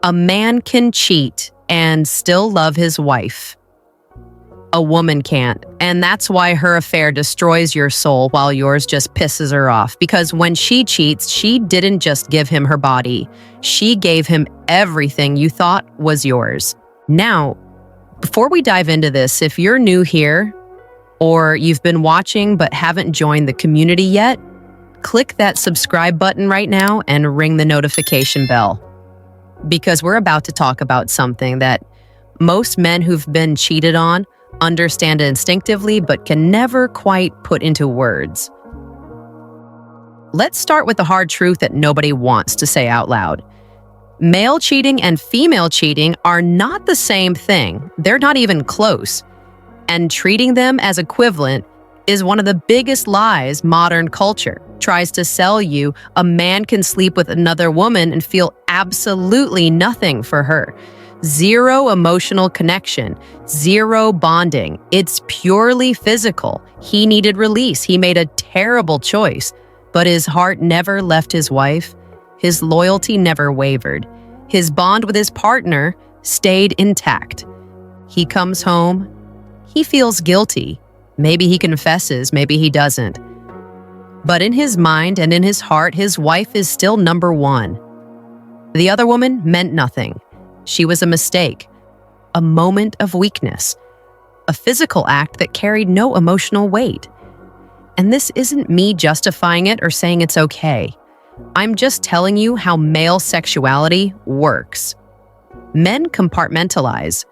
A man can cheat and still love his wife. A woman can't, and that's why her affair destroys your soul while yours just pisses her off. Because when she cheats, she didn't just give him her body. She gave him everything you thought was yours. Now, before we dive into this, if you're new here, or you've been watching but haven't joined the community yet, click that subscribe button right now and ring the notification bell. Because we're about to talk about something that most men who've been cheated on understand instinctively but can never quite put into words. Let's start with the hard truth that nobody wants to say out loud. Male cheating and female cheating are not the same thing. They're not even close. And treating them as equivalent is one of the biggest lies modern culture tries to sell you. A man can sleep with another woman and feel absolutely nothing for her. Zero emotional connection, zero bonding. It's purely physical. He needed release. He made a terrible choice, but his heart never left his wife. His loyalty never wavered. His bond with his partner stayed intact. He comes home. He feels guilty. Maybe he confesses, maybe he doesn't. But in his mind and in his heart, his wife is still number one. The other woman meant nothing. She was a mistake, a moment of weakness, a physical act that carried no emotional weight. And this isn't me justifying it or saying it's okay. I'm just telling you how male sexuality works. Men compartmentalize.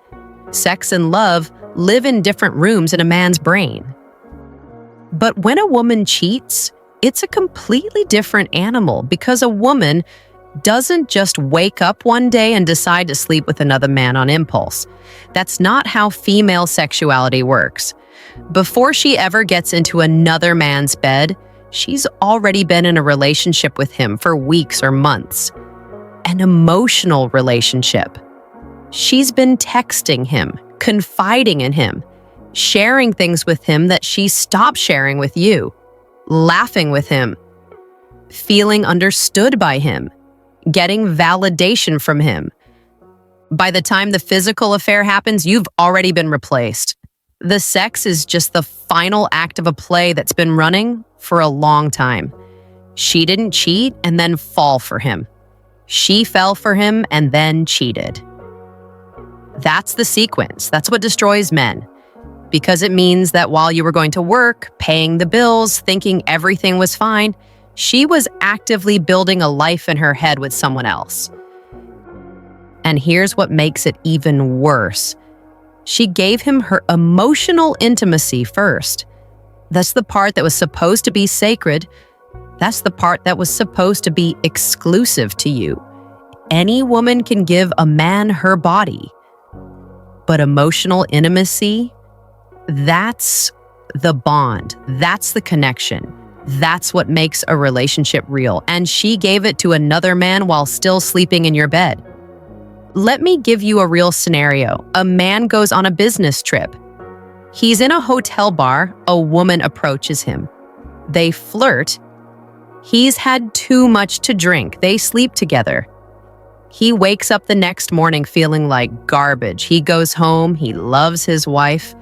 Sex and love live in different rooms in a man's brain. But when a woman cheats, it's a completely different animal because a woman doesn't just wake up one day and decide to sleep with another man on impulse. That's not how female sexuality works. Before she ever gets into another man's bed, she's already been in a relationship with him for weeks or months. An emotional relationship. She's been texting him, confiding in him, sharing things with him that she stopped sharing with you, laughing with him, feeling understood by him, getting validation from him. By the time the physical affair happens, you've already been replaced. The sex is just the final act of a play that's been running for a long time. She didn't cheat and then fall for him. She fell for him and then cheated. That's the sequence. That's what destroys men. Because it means that while you were going to work, paying the bills, thinking everything was fine, she was actively building a life in her head with someone else. And here's what makes it even worse. She gave him her emotional intimacy first. That's the part that was supposed to be sacred. That's the part that was supposed to be exclusive to you. Any woman can give a man her body. But emotional intimacy, that's the bond. That's the connection. That's what makes a relationship real. And she gave it to another man while still sleeping in your bed. Let me give you a real scenario. A man goes on a business trip. He's in a hotel bar. A woman approaches him. They flirt. He's had too much to drink. They sleep together. He wakes up the next morning feeling like garbage. He goes home. He loves his wife.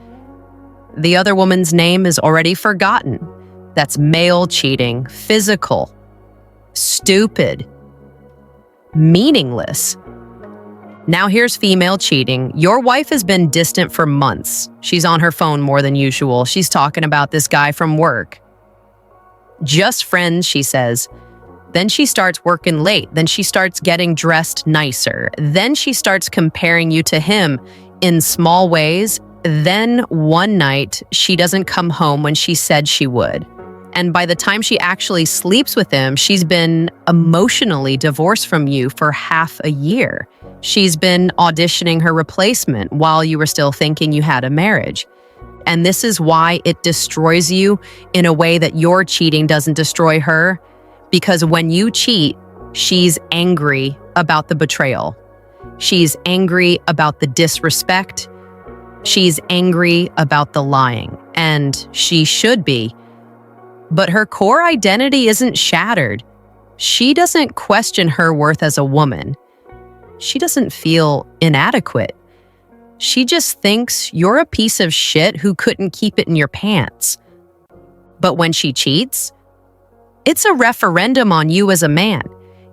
The other woman's name is already forgotten. That's male cheating, physical, stupid, meaningless. Now here's female cheating. Your wife has been distant for months. She's on her phone more than usual. She's talking about this guy from work. Just friends, she says. Then she starts working late. Then she starts getting dressed nicer. Then she starts comparing you to him in small ways. Then one night, she doesn't come home when she said she would. And by the time she actually sleeps with him, she's been emotionally divorced from you for half a year. She's been auditioning her replacement while you were still thinking you had a marriage. And this is why it destroys you in a way that your cheating doesn't destroy her. Because when you cheat, she's angry about the betrayal. She's angry about the disrespect. She's angry about the lying. And she should be. But her core identity isn't shattered. She doesn't question her worth as a woman. she doesn't feel inadequate. She just thinks you're a piece of shit who couldn't keep it in your pants. But when she cheats, it's a referendum on you as a man.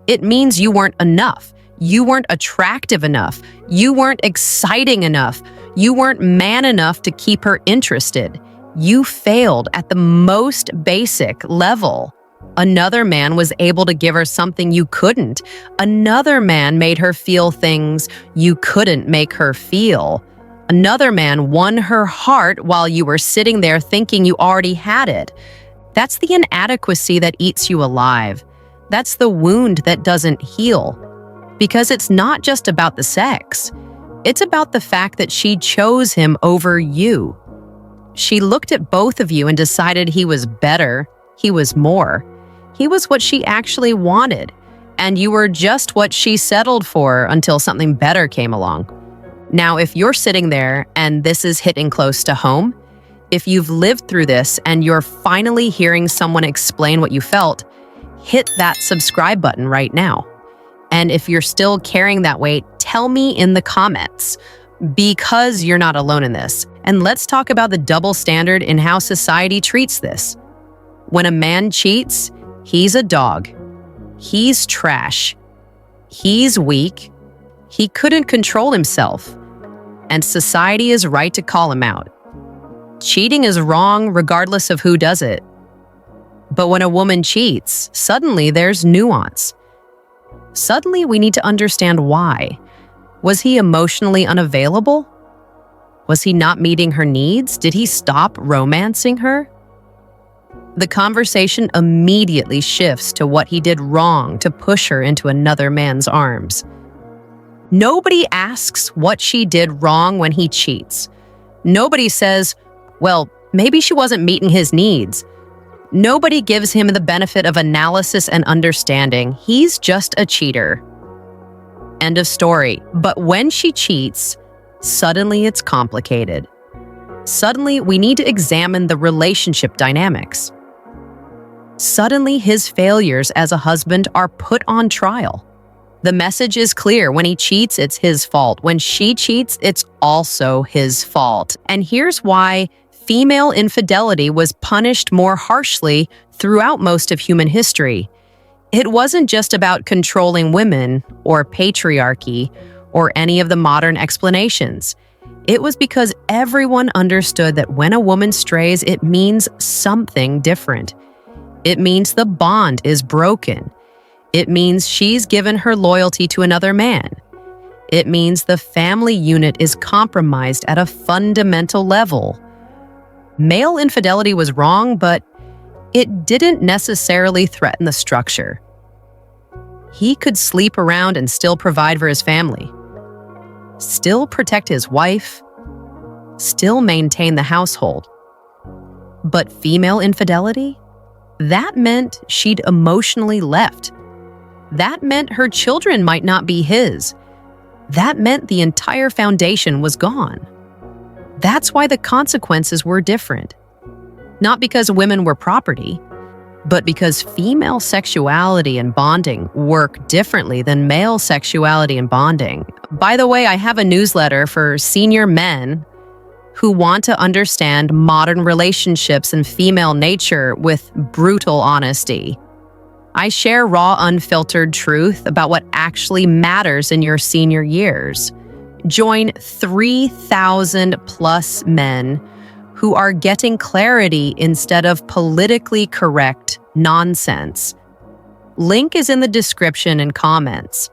It means you weren't enough. You weren't attractive enough. You weren't exciting enough. You weren't man enough to keep her interested. You failed at the most basic level. Another man was able to give her something you couldn't. Another man made her feel things you couldn't make her feel. Another man won her heart while you were sitting there thinking you already had it. That's the inadequacy that eats you alive. That's the wound that doesn't heal. Because it's not just about the sex. It's about the fact that she chose him over you. She looked at both of you and decided he was better, he was more. He was what she actually wanted, and you were just what she settled for until something better came along. Now, if you're sitting there and this is hitting close to home, if you've lived through this and you're finally hearing someone explain what you felt, hit that subscribe button right now. And if you're still carrying that weight, tell me in the comments, because you're not alone in this. And let's talk about the double standard in how society treats this. When a man cheats, he's a dog. He's trash. He's weak. He couldn't control himself. And society is right to call him out. Cheating is wrong regardless of who does it. But when a woman cheats, suddenly there's nuance. Suddenly we need to understand why. Was he emotionally unavailable? Was he not meeting her needs? Did he stop romancing her? The conversation immediately shifts to what he did wrong to push her into another man's arms. Nobody asks what she did wrong when he cheats. Nobody says, well, maybe she wasn't meeting his needs. Nobody gives him the benefit of analysis and understanding. He's just a cheater. End of story. But when she cheats, suddenly it's complicated. Suddenly, we need to examine the relationship dynamics. Suddenly, his failures as a husband are put on trial. The message is clear. When he cheats, it's his fault. When she cheats, it's also his fault. And here's why female infidelity was punished more harshly throughout most of human history. It wasn't just about controlling women or patriarchy or any of the modern explanations. It was because everyone understood that when a woman strays, it means something different. It means the bond is broken. It means she's given her loyalty to another man. It means the family unit is compromised at a fundamental level. Male infidelity was wrong, but it didn't necessarily threaten the structure. He could sleep around and still provide for his family, still protect his wife, still maintain the household. But female infidelity? That meant she'd emotionally left. That meant her children might not be his. That meant the entire foundation was gone. That's why the consequences were different. Not because women were property, but because female sexuality and bonding work differently than male sexuality and bonding. By the way, I have a newsletter for senior men who want to understand modern relationships and female nature with brutal honesty. I share raw, unfiltered truth about what actually matters in your senior years. Join 3,000 plus men who are getting clarity instead of politically correct nonsense. Link is in the description and comments.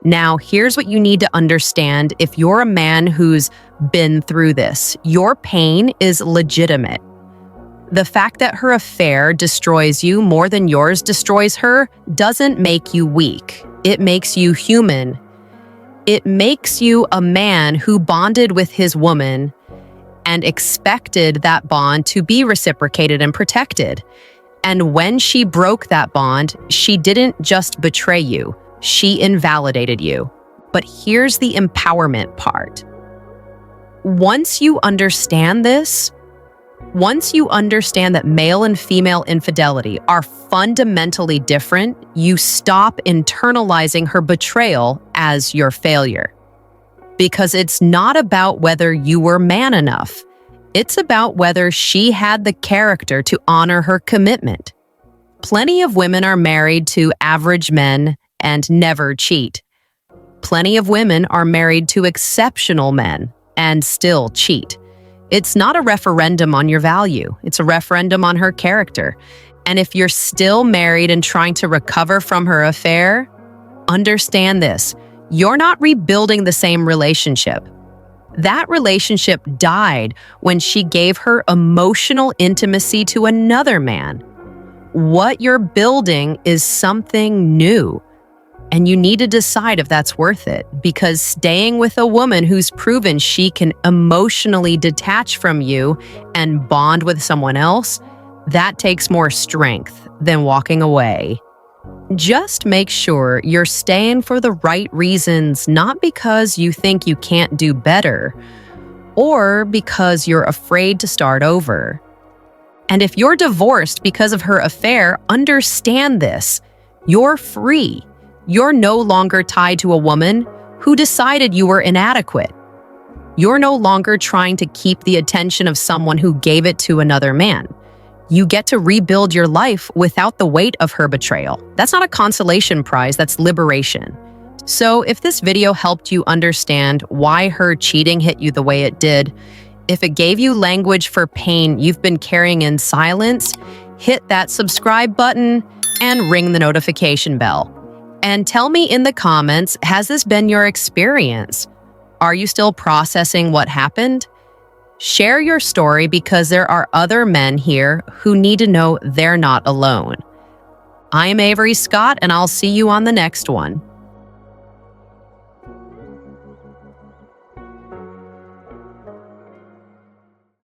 Now, here's what you need to understand if you're a man who's been through this. Your pain is legitimate. The fact that her affair destroys you more than yours destroys her doesn't make you weak. It makes you human. It makes you a man who bonded with his woman and expected that bond to be reciprocated and protected. And when she broke that bond, she didn't just betray you, she invalidated you. But here's the empowerment part. Once you understand this, Once you understand that male and female infidelity are fundamentally different, you stop internalizing her betrayal as your failure. Because it's not about whether you were man enough. It's about whether she had the character to honor her commitment. Plenty of women are married to average men and never cheat. Plenty of women are married to exceptional men and still cheat. It's not a referendum on your value. It's a referendum on her character. And if you're still married and trying to recover from her affair, understand this. You're not rebuilding the same relationship. That relationship died when she gave her emotional intimacy to another man. What you're building is something new. And you need to decide if that's worth it, because staying with a woman who's proven she can emotionally detach from you and bond with someone else, that takes more strength than walking away. Just make sure you're staying for the right reasons, not because you think you can't do better or because you're afraid to start over. And if you're divorced because of her affair, understand this. You're free. You're no longer tied to a woman who decided you were inadequate. You're no longer trying to keep the attention of someone who gave it to another man. You get to rebuild your life without the weight of her betrayal. That's not a consolation prize, that's liberation. So if this video helped you understand why her cheating hit you the way it did, if it gave you language for pain you've been carrying in silence, hit that subscribe button and ring the notification bell. And tell me in the comments, has this been your experience? Are you still processing what happened? Share your story because there are other men here who need to know they're not alone. I'm Avery Scott, and I'll see you on the next one.